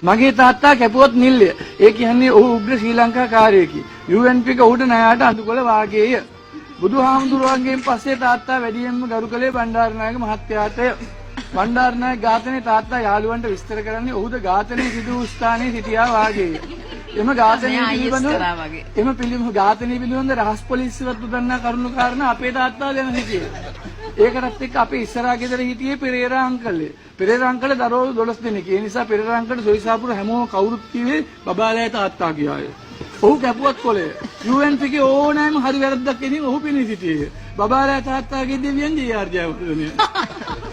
මගේ තාත්තා කැපුවොත් නිල්ලය. ඒ කියන්නේ ඔහු උග්‍ර ශ්‍රී ලංකා කාර්යයකි. UNP එක උඩ නයාට අඳුකොළ වාගේය. බුදුහාමුදුරුවන්ගෙන් පස්සේ තාත්තා වැඩියෙන්ම ගරු කළේ බණ්ඩාරනායක මහත්තයාටය. බණ්ඩාරනායක ඝාතනයේ තාත්තා යාළුවන්ට විස්තර කරන්නේ ඔහුද ඝාතනයේ සිදු වූ ස්ථානයේ සිටියා වාගේය. එම ඝාතනයේ පිළිබඳව රහස් පොලිසියවත් උදන්නා කරුණු කාරණා අපේ තාත්තා දැන සිටියේ. ඒකටත් එක්ක අපේ ඉස්සරහා ගෙදර හිටියේ පෙරේරා අංකල්ය. පෙරේරා අංකල් දරුවෝ 12 දෙනෙක්. ඒ නිසා පෙරේරා අංකල්ට සොයිසාපුර හැමෝම කවුරුත් කිව්වේ බබාලෑ තාත්තා කියාය. ඔහු කැපුවත් කොලේ. UNP එකේ ඕනෑම හරි වැරද්දක් එදින් ඔහු පිණි සිටියේ. බබාලෑ තාත්තාගේ දෙවියන් ජීආර් ජයවර්ධනය.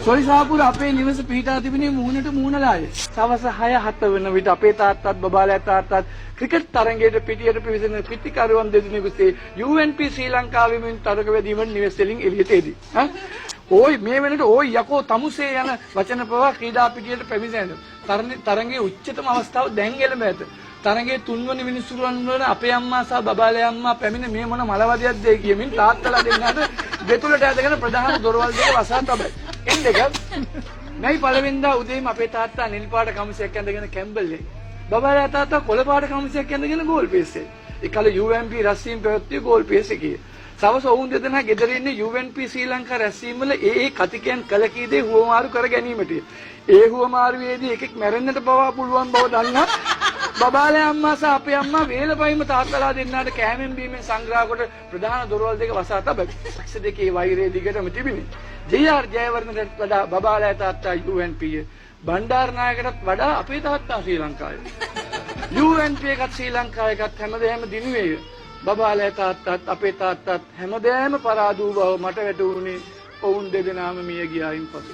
සොයිසාපුර අපේ නිවස පිහිටා තිබෙනේ මූණට මූණලාය. සවස් 6:07 වන විට අපේ තාත්තත් බබාලෑ තාත්තත් ක්‍රිකට් තරගයට පිටියට පිවිසෙන පිටිකරුවන් දෙදෙනෙකුසේ UNP ශ්‍රී ලංකාවේ මෙන් තරග වැදීමට නිවෙස් වලින් එළියට එදී. ඕයි මේ වෙනකොට ඕයි යකෝ තමුසේ යන වචන පවා ක්‍රීඩා පිටියට පැමිණෙන. තරගයේ උච්චතම අවස්ථාව දැන් එළඹ ඇත. තරගයේ තුන්වන මිනිස්සුරුවන් වල අපේ අම්මා සහ බබාලේ අම්මා පැමිණ මේ මොන මලවදියක්ද කියමින් තාත්තලා දෙන්නාට දෙතුලට ඇදගෙන ප්‍රධාන දොරවල් දෙක වසා තබයි. එන්නක මේ පළවෙනිදා උදේම අපේ තාත්තා නිල් පාට කමිසයක් ඇඳගෙන කැම්බල්ලේ. බබාලා තාත්තා කොළ පාට කමිසයක් ඇඳගෙන ගෝල් පේස්සේ. ඒකල UNP රැස්වීම පැවැත්වුවේ ගෝල් පේස් එකේ. සවස ඔවුන් දෙදෙනා ගෙදර ඉන්නේ UNP ශ්‍රී ලංකා රැස්වීම වල ඒ කතිකයන් කළ කී දේ හුවමාරු කර ගැනීමට. ඒ හුවමාරුවේදී එකෙක් මැරෙන්නට පවා පුළුවන් බව දන්නා බබාලේ අම්මා සහ අපේ අම්මා වේලපයිම තාත්තලා දෙන්නාට කෑමෙන් බීමෙන් සංග්‍රහ කොට ප්‍රධාන දොරවල් දෙක වසා තබයි. පක්ෂ දෙකේ වෛරය දිගටම තිබිනේ. ජීආර් ජයවර්ධනට වඩා බබාලේ තාත්තා UNP බණ්ඩාරනායකටත් වඩා අපේ තාත්තා ශ්‍රී ලංකාවේ. UNP එකත් ශ්‍රී ලංකාවේකත් හැමදේම දිනුවේ. බබාලේ තාත්තත් අපේ තාත්තත් හැමදේම පරාදු බව මට වැටහුණේ ඔවුන් දෙදෙනාම මිය ගියායින් පසු.